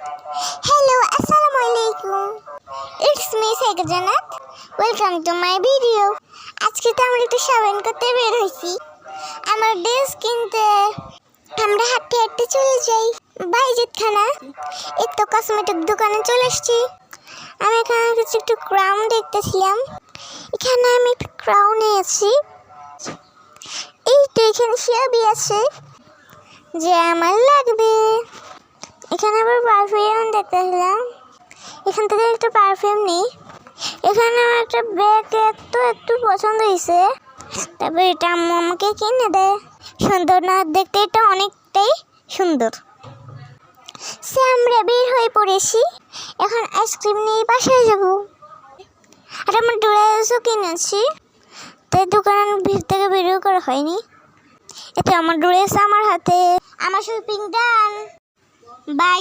Hello, Assalamualaikum. It's me, Saika Janat. Welcome to my video. আজকে তো আমরা একটু শপিং করতে বের হইছি। আমার ড্রেস কিনতে আমরা হাঁটতে হাঁটতে চলে যাই বাইজিতখানা। এই তো কসমেটিক দোকানে চলে এসেছি। আমি এখানে একটু ক্রাউন দেখতেছিলাম। এখানে আমি একটু ক্রাউন নিয়েছি। এই তো এখানে সবই আছে যে আমার লাগবে। এখানে আবার পারফিউম দেখতেছিলাম। এখান থেকে একটা পারফিউম নিই। এখানে আমার একটা ব্যাগ একটু পছন্দ হয়েছে। তারপর এটা আম্মু আমাকে কিনে দেয়। সুন্দর না দেখতে, এটা অনেকটাই সুন্দর। সে আমরা বের হয়ে পড়েছি। এখন আইসক্রিম নিয়ে বাসায় যাব। আর আমার ডোরাসও কিনেছি, তাই দোকানের ভিড় থেকে বেরিয়ে করা হয়নি। এতে আমার ড্রেস আমার হাতে। আমার শপিং ডান। বাই।